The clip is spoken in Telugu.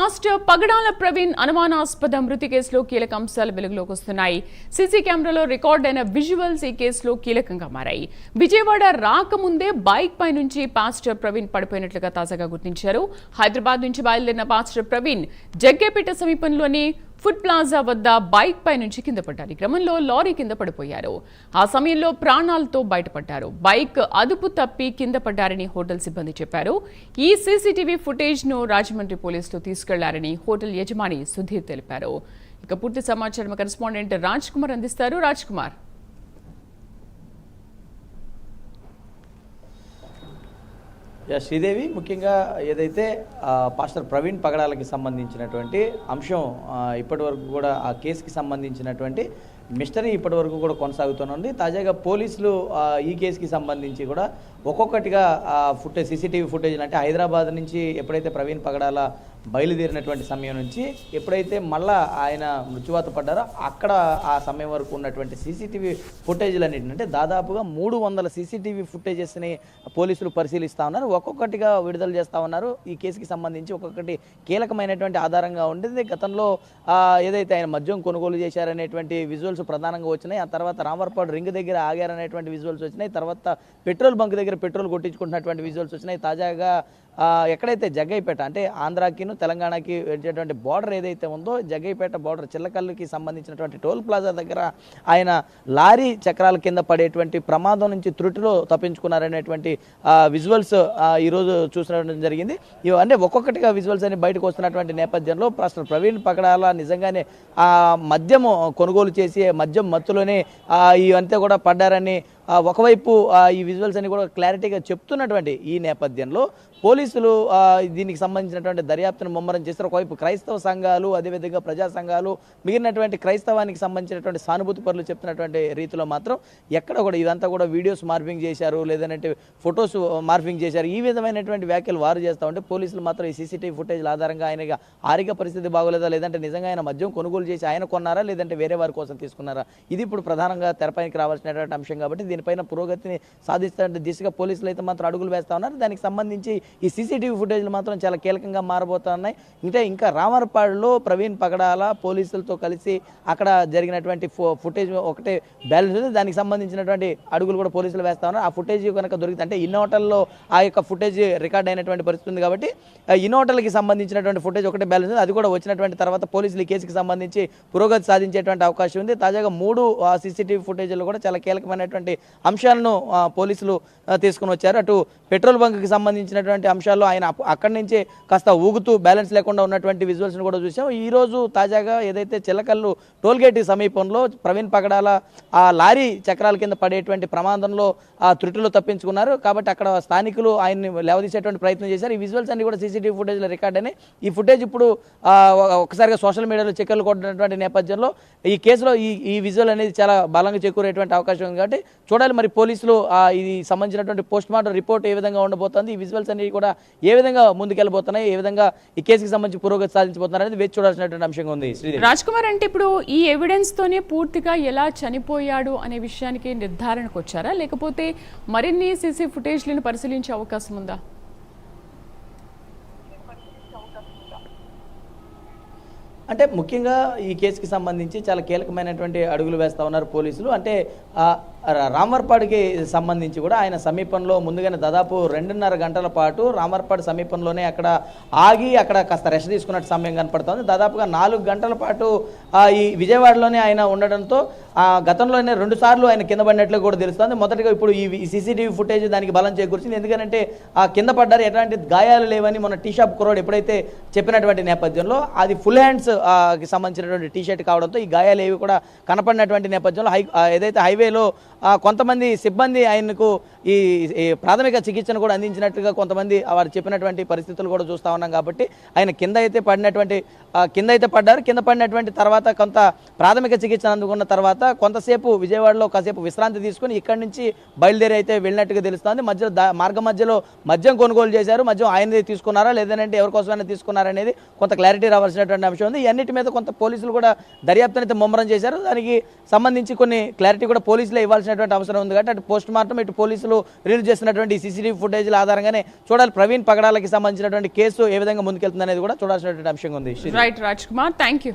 పాస్టర్ పగడాల ప్రవీణ్ అనుమానాస్పద మృతి కేసులో కీలక అంశాలు వెలుగులోకి వస్తున్నాయి. సీసీ కెమెరాలో రికార్డ్ అయిన విజువల్స్ ఈ కేసులో కీలకంగా మారాయి. విజయవాడ రాకముందే బైక్ పై నుంచి పాస్టర్ ప్రవీణ్ పడిపోయినట్లుగా తాజాగా గుర్తించారు. హైదరాబాద్ నుంచి బయలుదేరిన పాస్టర్ ప్రవీణ్ జగ్గేపేట సమీపంలోని ఫుడ్ ప్లాజా వద్ద బైక్ పై నుంచి కింద పడ్డారు. ఈ క్రమంలో లారీ కింద పడిపోయారు. ఆ సమయంలో ప్రాణాలతో బయటపడ్డారు. బైక్ అదుపు తప్పి కింద పడ్డారని హోటల్ సిబ్బంది చెప్పారు. ఈ సీసీటీవీ ఫుటేజ్ ను రాజమండ్రి పోలీసులు తీసుకెళ్లారని హోటల్ యజమాని సుధీర్ తెలిపారు. ఇక పూర్తి సమాచారం కరెస్పాండెంట్ రాజ్ కుమార్ అందిస్తారు. రాజ్ కుమార్, శ్రీదేవి, ముఖ్యంగా ఏదైతే పాస్టర్ ప్రవీణ్ పగడాలకి సంబంధించినటువంటి అంశం ఇప్పటి వరకు కూడా ఆ కేసుకి సంబంధించినటువంటి మిస్టరీ ఇప్పటి వరకు కూడా కొనసాగుతూనే తాజాగా పోలీసులు ఈ కేసుకి సంబంధించి కూడా ఒక్కొక్కటిగా సీసీటీవీ ఫుటేజ్ అంటే హైదరాబాద్ నుంచి ఎప్పుడైతే ప్రవీణ్ పగడాల బయలుదేరినటువంటి సమయం నుంచి ఎప్పుడైతే మళ్ళా ఆయన మృత్యువాత పడ్డారో అక్కడ ఆ సమయం వరకు ఉన్నటువంటి సీసీటీవీ ఫుటేజ్లన్నింటినీ అంటే దాదాపుగా 300 సీసీటీవీ ఫుటేజెస్ని పోలీసులు పరిశీలిస్తూ ఉన్నారు. ఒక్కొక్కటిగా విడుదల చేస్తూ ఉన్నారు. ఈ కేసుకి సంబంధించి ఒక్కొక్కటి కీలకమైనటువంటి ఆధారంగా ఉండేది. గతంలో ఏదైతే ఆయన మద్యం కొనుగోలు చేశారనేటువంటి విజువల్స్ ప్రధానంగా వచ్చినాయి. ఆ తర్వాత రామర్పాడు రింగ్ దగ్గర ఆగారనేటువంటి విజువల్స్ వచ్చినాయి. తర్వాత పెట్రోల్ బంక్ దగ్గర పెట్రోల్ కొట్టించుకుంటున్నటువంటి విజువల్స్ వచ్చినాయి. తాజాగా ఎక్కడైతే జగ్గైపేట అంటే ఆంధ్రాకిను తెలంగాణకి వచ్చేటువంటి బార్డర్ ఏదైతే ఉందో జగ్గైపేట బార్డర్ చిల్లకల్లుకి సంబంధించినటువంటి టోల్ ప్లాజా దగ్గర ఆయన లారీ చక్రాల కింద పడేటువంటి ప్రమాదం నుంచి త్రుటిలో తప్పించుకున్నారనేటువంటి విజువల్స్ ఈరోజు చూసినటువంటి జరిగింది. అంటే ఒక్కొక్కటిగా విజువల్స్ అని బయటకు వస్తున్నటువంటి నేపథ్యంలో పాస్టర్ ప్రవీణ్ పగడాల నిజంగానే మద్యం కొనుగోలు చేసి మద్యం మత్తులోనే ఇవంతా కూడా పడ్డారని ఒకవైపు ఈ విజువల్స్ అని కూడా క్లారిటీగా చెప్తున్నటువంటి ఈ నేపథ్యంలో పోలీసులు దీనికి సంబంధించినటువంటి దర్యాప్తును ముమ్మరం చేస్తారు. ఒకవైపు క్రైస్తవ సంఘాలు, అదేవిధంగా ప్రజా సంఘాలు, మిగిలినటువంటి క్రైస్తవానికి సంబంధించినటువంటి సానుభూతి పరులు చెప్తున్నటువంటి రీతిలో మాత్రం ఎక్కడ కూడా ఇదంతా కూడా వీడియోస్ మార్ఫింగ్ చేశారు, లేదంటే ఫొటోస్ మార్ఫింగ్ చేశారు, ఈ విధమైనటువంటి వ్యాఖ్యలు వారు చేస్తూ ఉంటే పోలీసులు మాత్రం ఈ సీసీటీవీ ఫుటేజ్ల ఆధారంగా ఆయన ఆరోగ్య పరిస్థితి బాగోలేదా, లేదంటే నిజంగా ఆయన మద్యం కొనుగోలు చేసి ఆయన కొన్నారా, లేదంటే వేరే వారి కోసం తీసుకున్నారా, ఇది ఇప్పుడు ప్రధానంగా తెరపైకి రావాల్సినటువంటి అంశం. కాబట్టి దీనిపైన పురోగతిని సాధిస్తున్న దిశగా పోలీసులు అయితే మాత్రం అడుగులు వేస్తూ ఉన్నారు. దానికి సంబంధించి ఈ సీసీటీవీ ఫుటేజ్లు మాత్రం చాలా కీలకంగా మారబోతున్నాయి. ఇంకా రామర్పాడులో ప్రవీణ్ పగడాల పోలీసులతో కలిసి అక్కడ జరిగినటువంటి ఫుటేజ్ ఒకటే బ్యాలెన్స్ ఉంది. దానికి సంబంధించినటువంటి అడుగులు కూడా పోలీసులు వేస్తా ఉన్నారు. ఆ ఫుటేజ్ కనుక దొరికితే అంటే ఇన్నోటల్లో ఆ యొక్క ఫుటేజ్ రికార్డ్ అయినటువంటి పరిస్థితి ఉంది. కాబట్టి ఇన్నోటల్కి సంబంధించినటువంటి ఫుటేజ్ ఒకటే బ్యాలెన్స్ ఉంది. అది కూడా వచ్చినటువంటి తర్వాత పోలీసులు ఈ కేసుకి సంబంధించి పురోగతి సాధించేటువంటి అవకాశం ఉంది. తాజాగా 3 సీసీటీవీ ఫుటేజ్లు కూడా చాలా కీలకమైనటువంటి అంశాలను పోలీసులు తీసుకుని వచ్చారు. అటు పెట్రోల్ బంక్కి సంబంధించినటువంటి అంశాల్లో ఆయన అక్కడి నుంచే కాస్త ఊగుతూ బ్యాలెన్స్ లేకుండా ఉన్నటువంటి విజువల్స్ని కూడా చూసాం. ఈరోజు తాజాగా ఏదైతే చిల్లకల్లు టోల్గేట్ సమీపంలో ప్రవీణ్ పగడాల ఆ లారీ చక్రాల కింద పడేటువంటి ప్రమాదంలో ఆ త్రుటిలో తప్పించుకున్నారు. కాబట్టి అక్కడ స్థానికులు ఆయన్ని లేవదీసేటువంటి ప్రయత్నం చేశారు. ఈ విజువల్స్ అన్ని కూడా సీసీటీవీ ఫుటేజ్లో రికార్డ్ అయినాయి. ఈ ఫుటేజ్ ఇప్పుడు ఒకసారిగా సోషల్ మీడియాలో చక్కర్లు కొట్టినటువంటి నేపథ్యంలో ఈ కేసులో ఈ విజువల్ అనేది చాలా బలంగా చేకూరేటువంటి అవకాశం ఉంది. కాబట్టి చూడాలి మరి పోలీసులు ఇది సంబంధించినటువంటి పోస్ట్ మార్టం రిపోర్ట్ ఏ విధంగా ఉండబోతోంది, ఈ విజువల్స్ అనేవి కూడా ఏ విధంగా ముందుకెళ్ళబోతున్నాయి, ఏ విధంగా ఈ కేసుకి సంబంధించి పురోగతి సాధించబోతున్నారు అనేది వేచి చూడాల్సినటువంటి అంశంగా ఉంది. రాజ్ కుమార్, అంటే ఇప్పుడు ఈ ఎవిడెన్స్ తోనే పూర్తిగా ఎలా చనిపోయాడు అనే విషయానికి నిర్ధారణకు వచ్చారా, లేకపోతే మరిన్ని సీసీ ఫుటేజ్లను పరిశీలించే అవకాశం ఉందా? అంటే ముఖ్యంగా ఈ కేసుకి సంబంధించి చాలా కీలకమైనటువంటి అడుగులు వేస్తూ ఉన్నారు పోలీసులు. అంటే రామర్పాడుకి సంబంధించి కూడా ఆయన సమీపంలో ముందుగానే దాదాపు 2.5 గంటల పాటు రామర్పాడు సమీపంలోనే అక్కడ ఆగి అక్కడ కాస్త రెస్ట్ తీసుకున్నట్టు సమయం కనపడుతుంది. దాదాపుగా 4 గంటల పాటు ఈ విజయవాడలోనే ఆయన ఉండడంతో గతంలోనే 2 సార్లు ఆయన కింద పడినట్లు కూడా తెలుస్తుంది. మొదటిగా ఇప్పుడు ఈ సీసీటీవీ ఫుటేజ్ దానికి బలం చేకూర్చింది. ఎందుకంటే కింద పడ్డారు, ఎట్లాంటి గాయాలు లేవని మొన్న టీ షాప్ కుర్రోడు ఎప్పుడైతే చెప్పినటువంటి నేపథ్యంలో అది ఫుల్ హ్యాండ్స్ కి సంబంధించినటువంటి టీ షర్ట్ కావడంతో ఈ గాయాలు ఏవి కూడా కనపడినటువంటి నేపథ్యంలో ఏదైతే హైవేలో కొంతమంది సిబ్బంది ఆయనకు ఈ ప్రాథమిక చికిత్సను కూడా అందించినట్టుగా కొంతమంది వారు చెప్పినటువంటి పరిస్థితులు కూడా చూస్తూ ఉన్నాం. కాబట్టి ఆయన కింద అయితే పడ్డారు. కింద పడినటువంటి తర్వాత కొంత ప్రాథమిక చికిత్స అందుకున్న తర్వాత కొంతసేపు విజయవాడలో కాసేపు విశ్రాంతి తీసుకుని ఇక్కడి నుంచి బయలుదేరి అయితే వెళ్ళినట్టుగా తెలుస్తుంది. మార్గ మధ్యలో మద్యం కొనుగోలు చేశారు. మద్యం ఆయనది తీసుకున్నారా, లేదంటే ఎవరికోసమైనా తీసుకున్నారా అనేది కొంత క్లారిటీ రావాల్సినటువంటి అంశం ఉంది. ఇవన్నిటి మీద కొంత పోలీసులు కూడా దర్యాప్తునైతే ముమ్మరం చేశారు. దానికి సంబంధించి కొన్ని క్లారిటీ కూడా పోలీసులే ఇవ్వాల్సిన చూడాల్సినటువంటి అవసరం ఉంది కాబట్టి అటు పోస్ట్ మార్టం ఇటు పోలీసులు రిలీజ్ చేసినటువంటి సీసీటీవీ ఫుటేజ్ల ఆధారంగానే చూడాలి ప్రవీణ్ పగడాలకి సంబంధించినటువంటి కేసు ఏ విధంగా ముందుకెళ్తుంది అనేది కూడా చూడాల్సినటువంటి అంశంగా ఉంది. Right Raj Kumar, thank you.